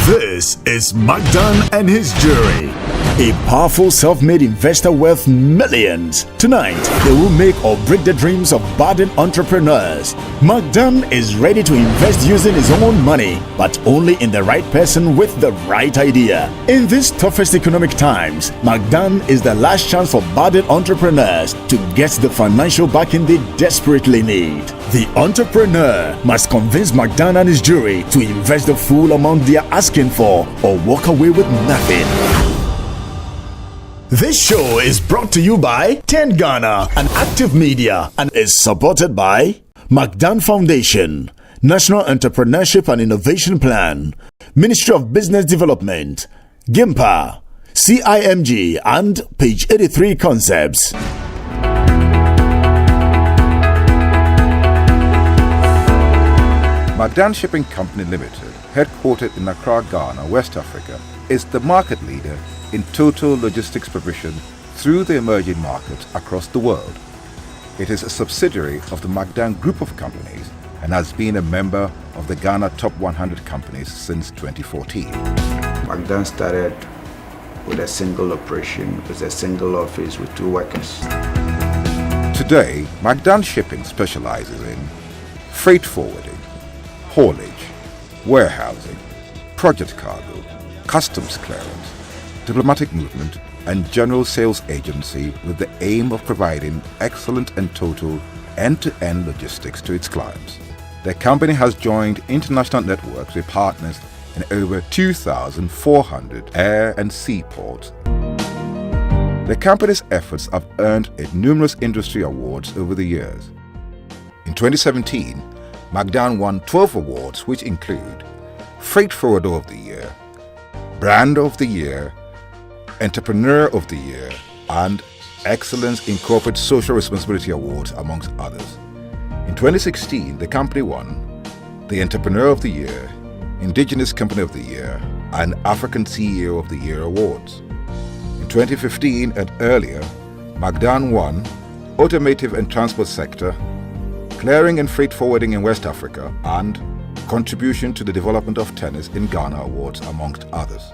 This is McDan and his jury. A powerful self-made investor worth millions. Tonight, they will make or break the dreams of budding entrepreneurs. McDan is ready to invest using his own money, but only in the right person with the right idea. In these toughest economic times, McDan is the last chance for budding entrepreneurs to get the financial backing they desperately need. The entrepreneur must convince McDan and his jury to invest the full amount they are asking for or walk away with nothing. This show is brought to you by 10 Ghana and Active Media and is supported by McDan Foundation, National Entrepreneurship and Innovation Plan, Ministry of Business Development, GIMPA, CIMG, and Page 83 Concepts. McDan Shipping Company Limited, headquartered in Accra, Ghana, West Africa, is the market leader in total logistics provision through the emerging markets across the world. It is a subsidiary of the McDan Group of Companies and has been a member of the Ghana Top 100 Companies since 2014. McDan started with a single operation, with a single office with 2 workers. Today, McDan Shipping specializes in freight forwarding, haulage, warehousing, project cargo, customs clearance, diplomatic movement, and general sales agency with the aim of providing excellent and total end-to-end logistics to its clients. The company has joined international networks with partners in over 2,400 air and sea ports. The company's efforts have earned it numerous industry awards over the years. In 2017, McDan won 12 awards, which include Freight Forwarder of the Year, Brand of the Year, Entrepreneur of the Year, and Excellence in Corporate Social Responsibility Awards, amongst others. In 2016, the company won the Entrepreneur of the Year, Indigenous Company of the Year, and African CEO of the Year awards. In 2015 and earlier, McDan won Automotive and Transport Sector, Clearing and Freight Forwarding in West Africa, and Contribution to the Development of Tennis in Ghana awards, amongst others.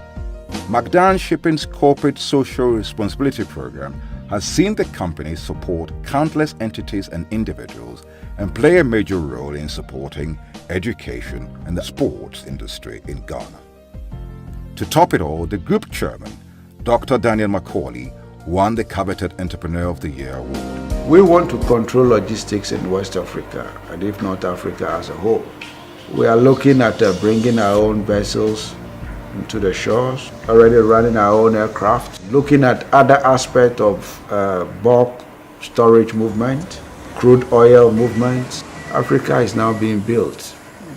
McDan Shipping's Corporate Social Responsibility Program has seen the company support countless entities and individuals and play a major role in supporting education and the sports industry in Ghana. To top it all, the group chairman, Dr. Daniel Macaulay, won the coveted Entrepreneur of the Year award. We want to control logistics in West Africa, and if not Africa as a whole. We are looking at bringing our own vessels into the shores, already running our own aircraft, looking at other aspects of bulk storage movement, crude oil movement. Africa is now being built.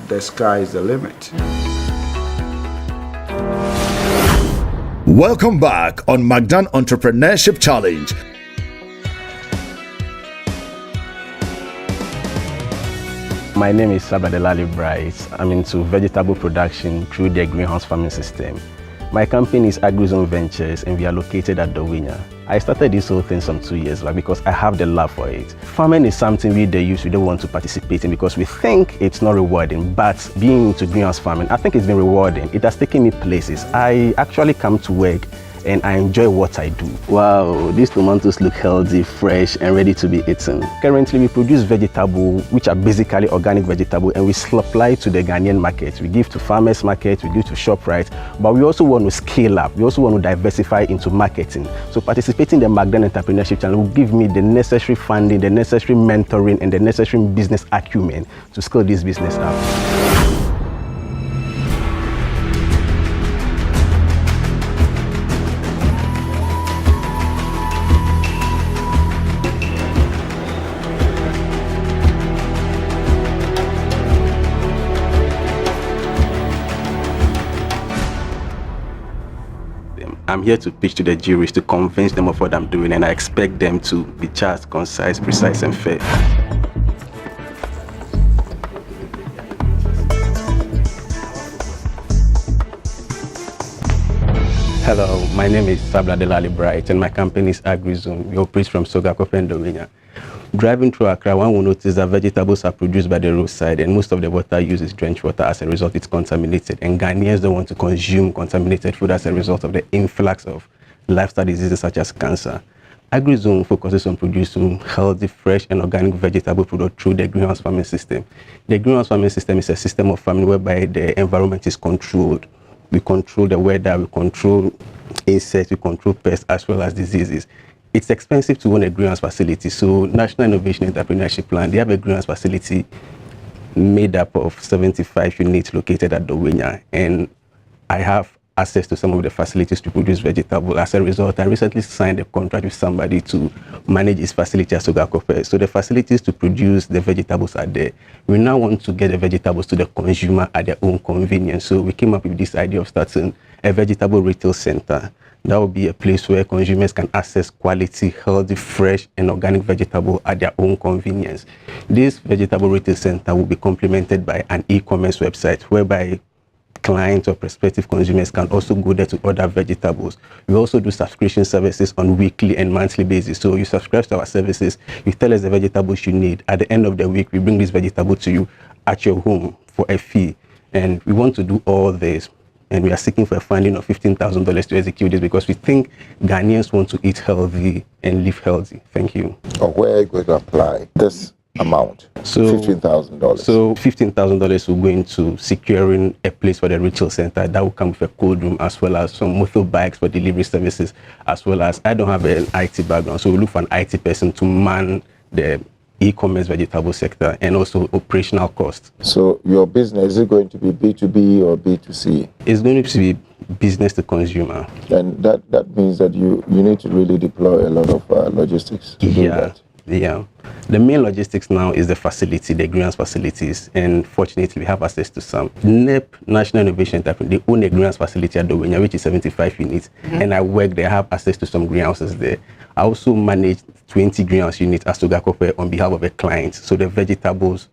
The sky is the limit. Welcome back on McDan Entrepreneurship Challenge. My name is Sabadelali Bright. I'm into vegetable production through the greenhouse farming system. My company is AgriZone Ventures and we are located at Dowinya. I started this whole thing some 2 years back because I have the love for it. Farming is something we don't want to participate in because we think it's not rewarding, but being into greenhouse farming, I think it's been rewarding. It has taken me places. I actually come to work and I enjoy what I do. Wow, these tomatoes look healthy, fresh, and ready to be eaten. Currently, we produce vegetables, which are basically organic vegetables, and we supply to the Ghanaian market. We give to farmers market, we give to ShopRite, but we also want to scale up. We also want to diversify into marketing. So participating in the McDan Entrepreneurship Channel will give me the necessary funding, the necessary mentoring, and the necessary business acumen to scale this business up. I'm here to pitch to the juries to convince them of what I'm doing, and I expect them to be just, concise, precise, and fair. Hello, my name is Sabadelali Bright, and my company is AgriZone. We operate from Sogakope and Dowinya. Driving through Accra, one will notice that vegetables are produced by the roadside, and most of the water used is drenched water. As a result, it's contaminated, and Ghanaians don't want to consume contaminated food as a result of the influx of lifestyle diseases such as cancer. AgriZone focuses on producing healthy, fresh, and organic vegetable product through the greenhouse farming system. The greenhouse farming system is a system of farming whereby the environment is controlled. We control the weather, we control insects, we control pests, as well as diseases. It's expensive to own a greenhouse facility, so National Innovation Entrepreneurship Plan, they have a greenhouse facility made up of 75 units located at Dowenya, and I have access to some of the facilities to produce vegetable. As a result, I recently signed a contract with somebody to manage his facility at Sogakope. So the facilities to produce the vegetables are there. We now want to get the vegetables to the consumer at their own convenience. So we came up with this idea of starting a vegetable retail center. That will be a place where consumers can access quality, healthy, fresh, and organic vegetable at their own convenience. This vegetable retail center will be complemented by an e-commerce website whereby clients or prospective consumers can also go there to order vegetables. We also do subscription services on weekly and monthly basis. So you subscribe to our services, you tell us the vegetables you need. At the end of the week, we bring this vegetable to you at your home for a fee. And we want to do all this. And we are seeking for a funding of $15,000 to execute this because we think Ghanaians want to eat healthy and live healthy. Thank you. Where are you going to apply this amount? So $15,000. So $15,000 will go into securing a place for the retail center. That will come with a cold room as well as some motorbikes for delivery services, as well as I don't have an IT background, so we look for an IT person to man the e-commerce vegetable sector and also operational costs. So your business, is it going to be B2B or B2C? It's going to be business to consumer. And that means that you need to really deploy a lot of logistics to do that. Yeah. The main logistics now is the facility, the greenhouse facilities, and fortunately we have access to some. NEP, National Innovation Entrepreneur, they own a greenhouse facility at Dowenya, which is 75 units, and I work there, I have access to some greenhouses there. I also manage 20 greenhouse units at Sogakope on behalf of a client, so the vegetables,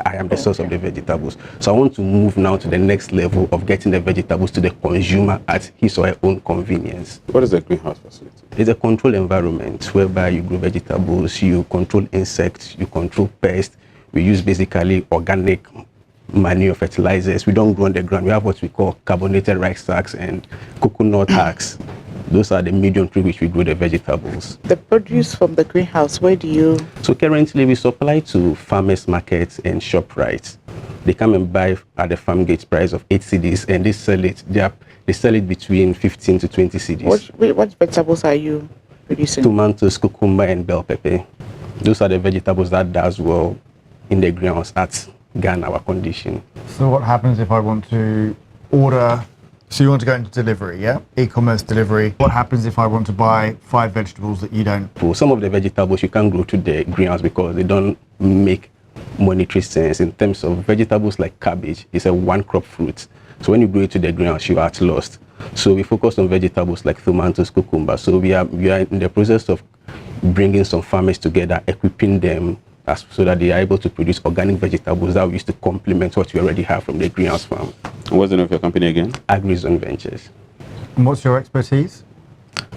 I am the source of the vegetables. So I want to move now to the next level of getting the vegetables to the consumer at his or her own convenience. What is a greenhouse facility? It's a controlled environment whereby you grow vegetables, you control insects, you control pests. We use basically organic manure fertilizers. We don't grow on the ground. We have what we call carbonated rice sacks and coconut hacks. Those are the medium through which we grow the vegetables. The produce from the greenhouse, where do you? So currently we supply to farmers markets and ShopRite. They come and buy at the farm gate price of 8 cedis and they sell it. They sell it between 15 to 20 cedis. What vegetables are you producing? Tomatoes, cucumber, and bell pepper. Those are the vegetables that does well in the greenhouse at Ghana, our condition. So what happens if I want to order? So you want to go into delivery, yeah? E-commerce delivery. What happens if I want to buy 5 vegetables that you don't? For some of the vegetables you can't grow to the greenhouse because they don't make monetary sense. In terms of vegetables like cabbage, it's a one crop fruit. So when you grow it to the greenhouse, you are at lost. So we focus on vegetables like tomatoes, cucumber. So we are in the process of bringing some farmers together, equipping them so that they are able to produce organic vegetables that we use to complement what we already have from the greenhouse farm. What's the name of your company again? AgriZone Ventures. And what's your expertise?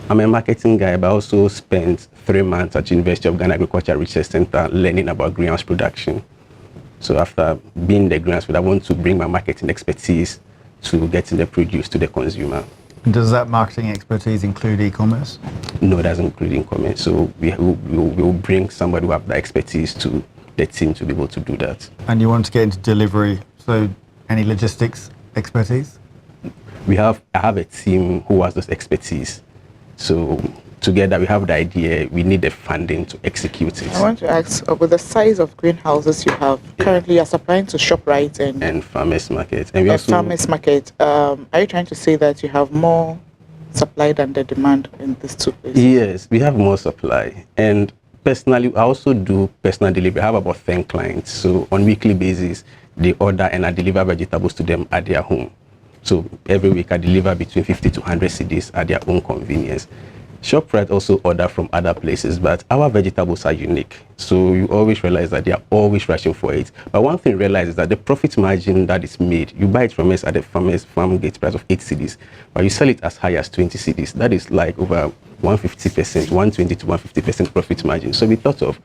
I'm a marketing guy, but I also spent 3 months at University of Ghana Agriculture Research Center learning about greenhouse production. So after being the greenhouse, I want to bring my marketing expertise to getting the produce to the consumer. Does that marketing expertise include e-commerce? No, it doesn't include e-commerce. So we will bring somebody who have the expertise to the team to be able to do that. And you want to get into delivery, so any logistics expertise? I have a team who has this expertise. So together we have the idea, we need the funding to execute it. I want to ask, with the size of greenhouses you have, currently you're supplying to ShopRite and farmers market. And we also farmers market. Are you trying to say that you have more supply than the demand in these two places? Yes, we have more supply. And personally, I also do personal delivery. I have about 10 clients. So on weekly basis, they order and I deliver vegetables to them at their home. So every week I deliver between 50 to 100 cedis at their own convenience. ShopRite also order from other places, but our vegetables are unique. So you always realize that they are always rushing for it. But one thing you realize is that the profit margin that is made, you buy it from us at the farm gate price of 8 cedis, but you sell it as high as 20 cedis. That is like over 150%, 120 to 150% profit margin. So we thought of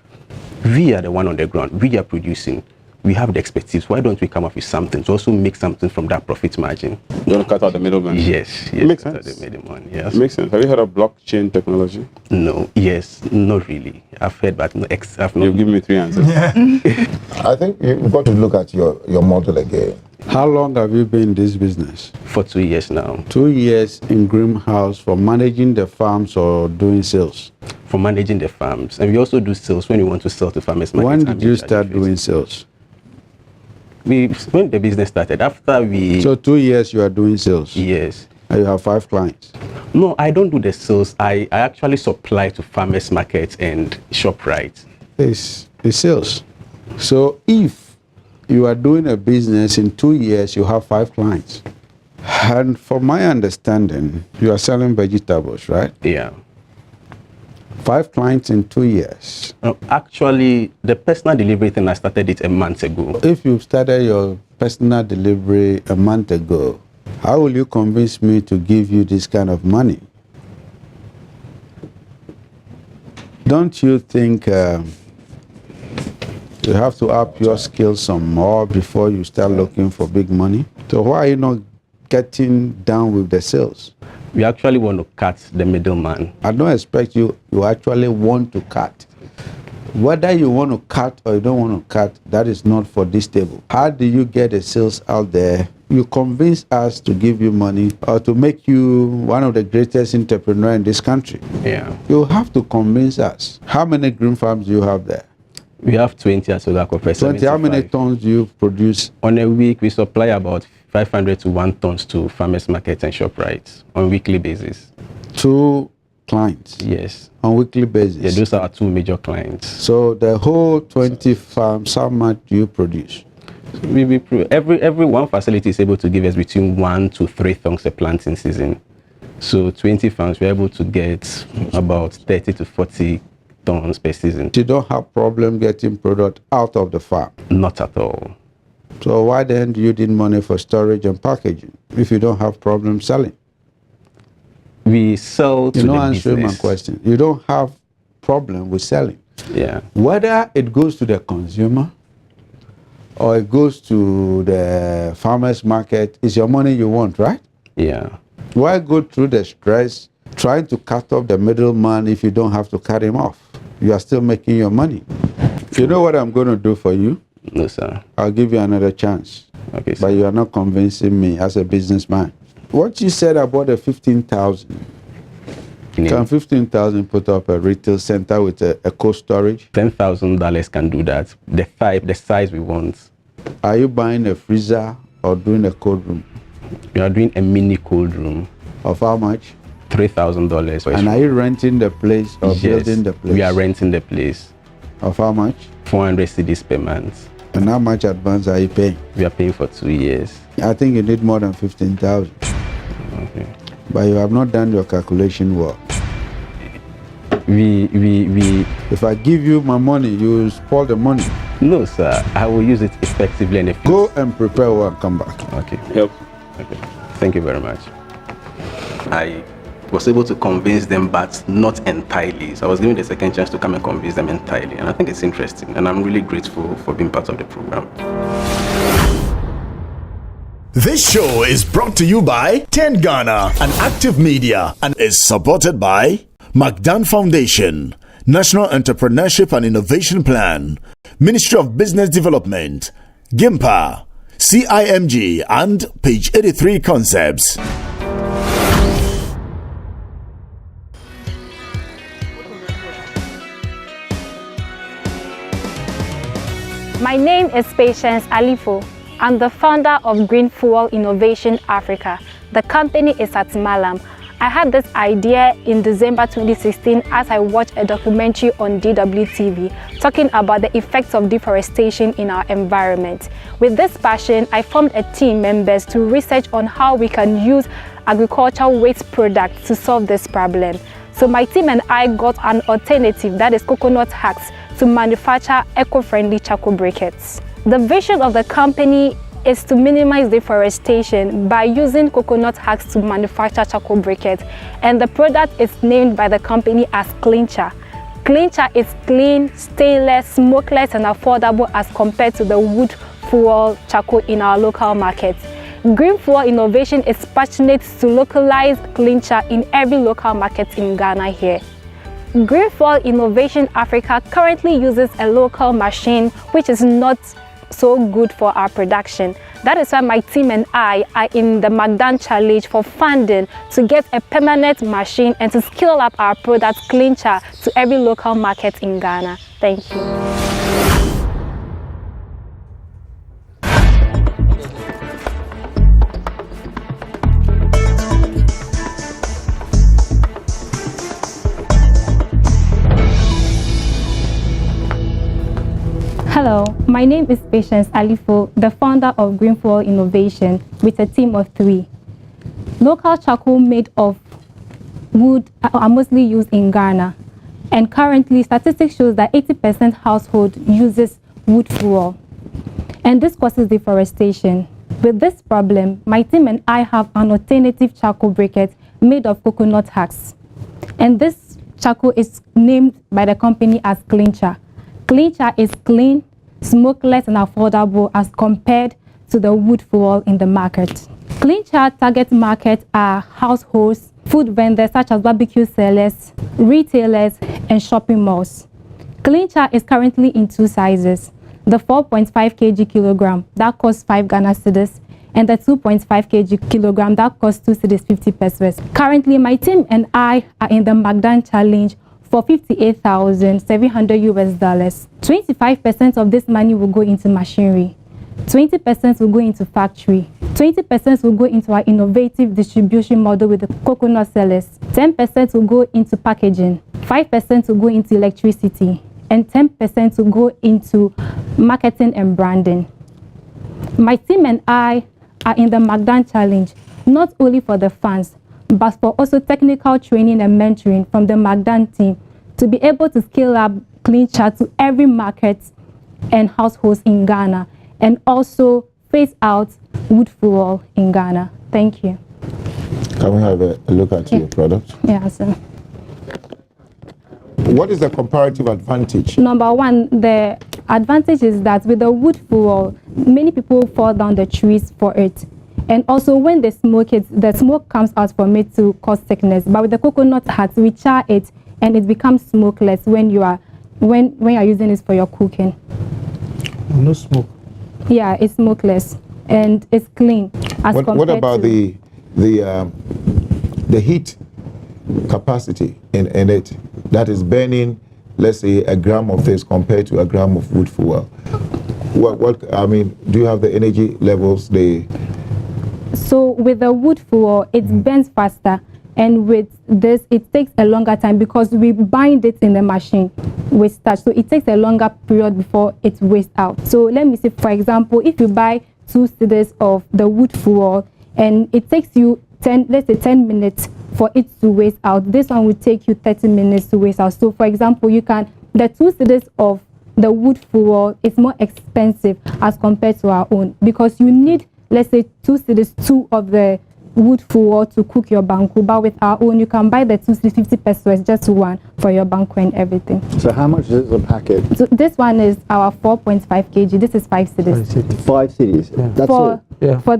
We are the one on the ground. We are producing. We have the expertise. Why don't we come up with something to also make something from that profit margin? You want to cut out the middleman? Yes. Makes cut out sense. the middleman, yes. Makes sense. Have you heard of blockchain technology? No. Yes. Not really. I've heard, but no, I've not. You've given me 3 answers. I think you've got to look at your model again. How long have you been in this business? For 2 years now. 2 years in greenhouse for managing the farms or doing sales? For managing the farms. And we also do sales when we want to sell to farmers markets. When did you start doing sales? When the business started, after we... So 2 years you are doing sales? Yes. And you have 5 clients? No, I don't do the sales. I actually supply to farmers markets and ShopRite. It's sales. So if you are doing a business in 2 years, you have 5 clients. And from my understanding, you are selling vegetables, right? Yeah. 5 clients in 2 years. Actually, the personal delivery thing, I started it a month ago. If you started your personal delivery a month ago, how will you convince me to give you this kind of money? Don't you think you have to up your skills some more before you start looking for big money? So why are you not getting down with the sales? We actually want to cut the middleman. I don't expect you actually want to cut. Whether you want to cut or you don't want to cut, that is not for this table. How do you get the sales out there? You convince us to give you money or to make you one of the greatest entrepreneurs in this country. Yeah. You have to convince us. How many green farms do you have there? We have 20 at Sogako. 20. How many tons do you produce? On a week, we supply about 500 to 1 tons to farmers markets and ShopRite on a weekly basis. 2 clients? Yes. On weekly basis? Yeah, those are our 2 major clients. So the whole 20 farms, how much do you produce? Every one facility is able to give us between 1 to 3 tons a planting season. So 20 farms, we're able to get about 30 to 40 tons per season. You don't have problem getting product out of the farm? Not at all. So why then do you need money for storage and packaging if you don't have problem selling? We sell to the business. You're not answering my question. You don't have problem with selling. Yeah. Whether it goes to the consumer or it goes to the farmer's market, it's your money you want, right? Yeah. Why go through the stress trying to cut off the middleman if you don't have to cut him off? You are still making your money. You know what I'm going to do for you? No, sir. I'll give you another chance. Okay, sir. But you are not convincing me as a businessman. What you said about the 15,000, can 15,000 put up a retail center with a cold storage? $10,000 can do that. The size we want. Are you buying a freezer or doing a cold room? We are doing a mini cold room. Of how much? $3,000. And are you renting the place or building the place? We are renting the place. Of how much? 400 cedis per month. And how much advance are you paying? We are paying for 2 years. I think you need more than 15,000. Okay. But you have not done your calculation well. If I give you my money, you will spoil the money. No, sir. I will use it effectively and efficiently. Go and prepare well and come back. Okay. Help. Okay. Thank you very much. I was able to convince them, but not entirely. So I was given the second chance to come and convince them entirely. And I think it's interesting. And I'm really grateful for being part of the program. This show is brought to you by 10 Ghana and Active Media and is supported by McDan Foundation, National Entrepreneurship and Innovation Plan, Ministry of Business Development, GIMPA, CIMG, and Page 83 Concepts. My name is Patience Alifo. I'm the founder of Green Fuel Innovation Africa. The company is at Malam. I had this idea in December 2016 as I watched a documentary on DWTV talking about the effects of deforestation in our environment. With this passion, I formed a team members to research on how we can use agricultural waste products to solve this problem. So my team and I got an alternative, that is coconut husks, to manufacture eco-friendly charcoal briquettes. The vision of the company is to minimize deforestation by using coconut husks to manufacture charcoal briquettes, and the product is named by the company as Clincher. Clincher is clean, stainless, smokeless, and affordable as compared to the wood fuel charcoal in our local market. Green Fuel Innovation is passionate to localize clincher in every local market in Ghana here. Green Fuel Innovation Africa currently uses a local machine which is not so good for our production. That is why my team and I are in the McDan challenge for funding to get a permanent machine and to scale up our product clincher to every local market in Ghana. Thank you. Hello, my name is Patience Alifo, the founder of Green Fuel Innovation with a team of 3. Local charcoal made of wood are mostly used in Ghana, and currently statistics shows that 80% household uses wood fuel, and this causes deforestation. With this problem, my team and I have an alternative charcoal briquette made of coconut husks, and this charcoal is named by the company as Clincher. Clincher is clean, smokeless, and affordable as compared to the wood fuel in the market. Clincher target market are households, food vendors such as barbecue sellers, retailers, and shopping malls. Clincher is currently in 2 sizes: the 4.5 kg kilogram that costs 5 Ghana cedis, and the 2.5 kg kilogram that costs 2 cedis 50 pesos. Currently, my team and I are in the McDan challenge for $58,700 US. 25% of this money will go into machinery, 20% will go into factory, 20% will go into our innovative distribution model with the coconut sellers, 10% will go into packaging, 5% will go into electricity, and 10% will go into marketing and branding. My team and I are in the McDan challenge not only for the fans, but for also technical training and mentoring from the McDan team to be able to scale up clincher to every market and households in Ghana, and also phase out wood fuel in Ghana. Thank you. Can we have a look at your product? Yeah, sir. What is the comparative advantage? Number one, the advantage is that with the wood fuel, many people fall down the trees for it. And also when they smoke it, the smoke comes out from it to cause sickness. But with the coconut husks, we char it and it becomes smokeless when you are using it for your cooking. No smoke. Yeah, it's smokeless and it's clean. What about the heat capacity in it that is burning, let's say, a gram of this compared to a gram of wood fuel? What I mean, do you have the energy levels? So with the wood fuel, it burns faster, and with this, it takes a longer time because we bind it in the machine with starch. So it takes a longer period before it wastes out. So let me say, for example, if you buy 2 cedis of the wood fuel and it takes you 10 minutes for it to waste out, this one will take you 30 minutes to waste out. So for example, the 2 cedis of the wood fuel is more expensive as compared to our own, because you need, let's say, 2 cedis, 2 of the wood fuel to cook your banku, but with our own you can buy the 2 cedis 50 pesos, just 1 for your banku and everything. So how much is a packet? So this one is our 4.5 kg. This is 5 cedis. 5 cedis. Yeah. That's all. Yeah. For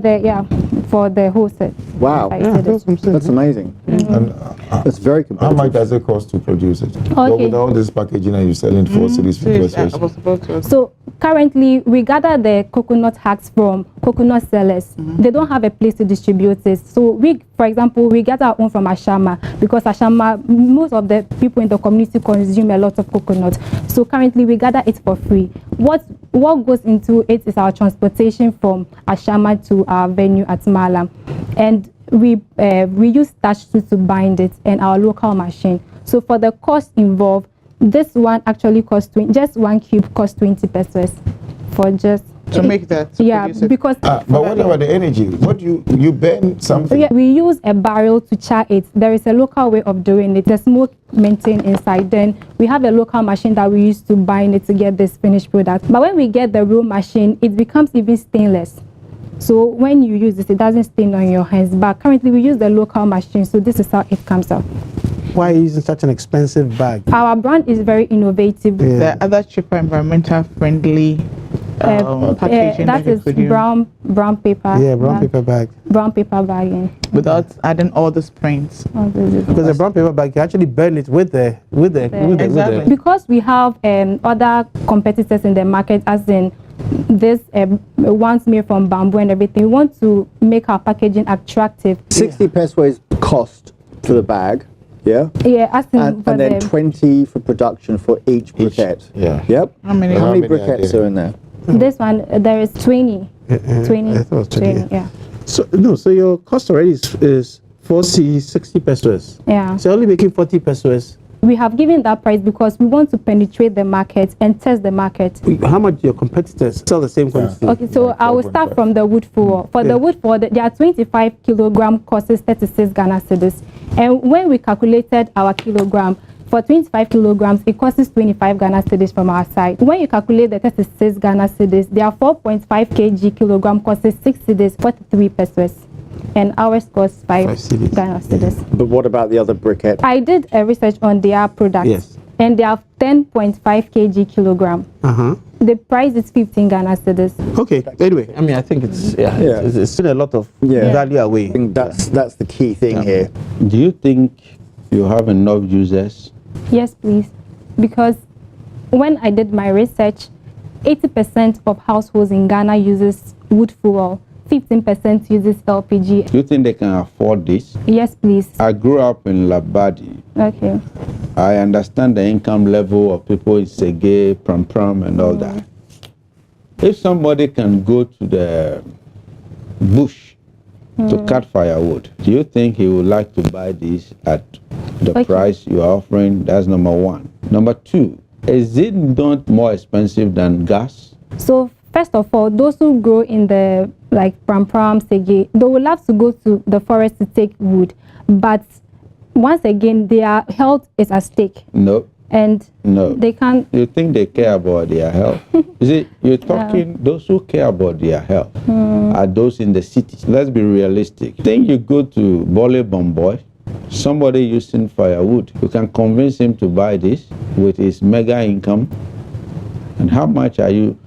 the whole set. Yeah, Wow, that's amazing. And that's very competitive. How much does it cost to produce it? Okay. Well, with all this packaging and you're selling 4 cedis 50 pesos. So currently we gather the coconut husks from coconut sellers. They don't have a place to distribute it. So for example, we get our own from Ashama, because Ashama, most of the people in the community consume a lot of coconut. So currently we gather it for free. What goes into it is our transportation from Ashama to our venue at Malam, and we use starch to bind it, and our local machine. So for the cost involved, this one actually costs just 1 cube costs 20 pesos for just to make that. Yeah, because but what about the energy? What do you burn something? Yeah, we use a barrel to char it. There is a local way of doing it. The smoke maintained inside. Then we have a local machine that we use to bind it to get this finished product. But when we get the real machine, it becomes even stainless. So when you use this, it doesn't stain on your hands. But currently we use the local machine, so this is how it comes out. Why are you using such an expensive bag? Our brand is very innovative. Yeah. There are other cheaper, environmental friendly packaging that is could use brown paper. Yeah, brown paper bag. Brown paper bagging. without adding all these prints. Because the brown paper bag, you actually burn it with the Because we have other competitors in the market, as in this ones made from bamboo and everything. We want to make our packaging attractive. 60 pesos cost for the bag. Yeah. Yeah, and then 20 for production for each briquette. Yeah. Yep. How many briquettes are in there? This one, there is 20. 20. 20, yeah. So your cost already is 60 pesos. Yeah. So only making 40 pesos. We have given that price because we want to penetrate the market and test the market. How much do your competitors sell the same quantity? Okay, so I will start from the wood floor. For the wood floor, there are 25 kilogram costs 36 Ghana cedis. And when we calculated our kilogram, for 25 kilograms, it costs 25 Ghana cedis from our side. When you calculate the 36 Ghana cedis, there are 4.5 kg kilogram costs 6 cedis, 43 pesos. And ours costs 5 Ghana cedis. But what about the other briquette? I did a research on their products. Yes. And they have 10.5 kg kilogram. The price is 15 Ghana cedis. Okay. Anyway, I mean, I think it's still a lot of value away. I think that's the key thing here. Do you think you have enough users? Yes, please. Because when I did my research, 80% of households in Ghana uses wood fuel. 15% uses LPG. Do you think they can afford this? Yes, please. I grew up in Labadi. Okay. I understand the income level of people in Sege, Pram, and all that. If somebody can go to the bush to cut firewood, do you think he would like to buy this at the price you are offering? That's number one. Number two, is it not more expensive than gas? So first of all, those who grow in the Pram, Sege, they will have to go to the forest to take wood. But once again, their health is at stake. No. And they can't. You think they care about their health? You see, you're talking, those who care about their health are those in the cities. Let's be realistic. Think you go to Bole Bomboy, somebody using firewood, you can convince him to buy this with his mega income. And how much are you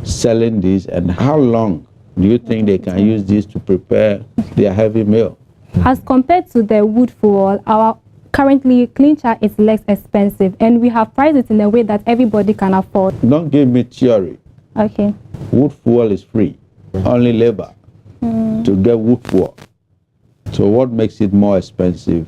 selling this, and how long do you think they can use this to prepare their heavy meal? As compared to the wood fuel, our currently clincher is less expensive, and we have priced it in a way that everybody can afford. Don't give me theory. Okay. Wood fuel is free, only labor to get wood fuel. So what makes it more expensive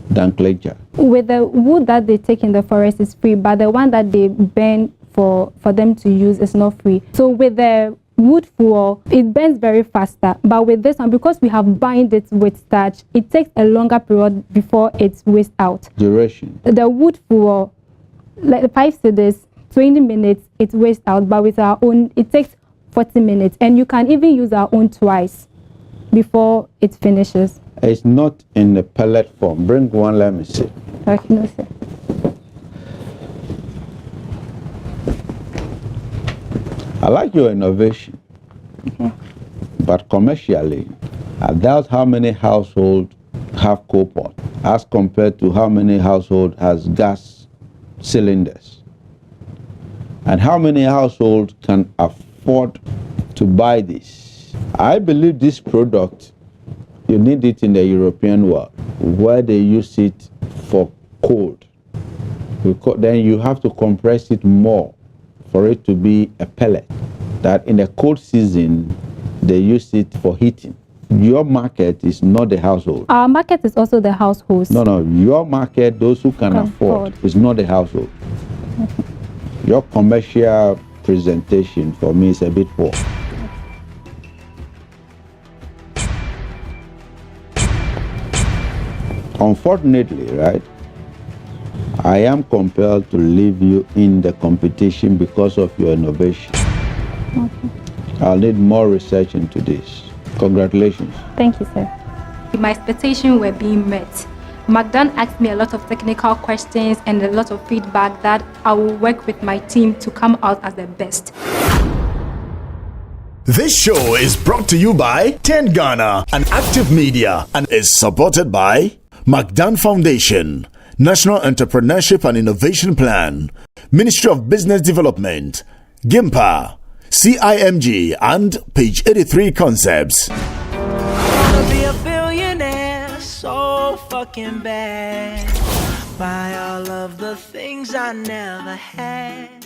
than clincher? With the wood that they take in the forest is free, but the one that they burn for them to use is not free. So with the wood fuel, it burns very faster. But with this one, because we have bind it with starch, it takes a longer period before it's wastes out. Duration. The wood fuel, like 5 cedis, 20 minutes, it wastes out. But with our own, it takes 40 minutes. And you can even use our own twice before it finishes. It's not in the pellet form. Bring one, let me see. Okay, no, sir. I like your innovation, but commercially, I doubt how many households have coal pot as compared to how many households has gas cylinders, and how many households can afford to buy this. I believe this product, you need it in the European world, where they use it for cold. Then you have to compress it more for it to be a pellet, that in the cold season, they use it for heating. Your market is not the household. Our market is also the households. No, your market, those who can afford, is not the household. Your commercial presentation for me is a bit poor. Unfortunately, right, I am compelled to leave you in the competition because of your innovation. I'll need more research into this. Congratulations. Thank you, sir. My expectations were being met. McDan asked me a lot of technical questions and a lot of feedback that I will work with my team to come out as the best. This show is brought to you by 10 Ghana, an active media, and is supported by McDan Foundation, National Entrepreneurship and Innovation Plan, Ministry of Business Development, GIMPA, CIMG, and Page 83 Concepts. I wanna be a billionaire so fucking bad. Buy all of the things I never had.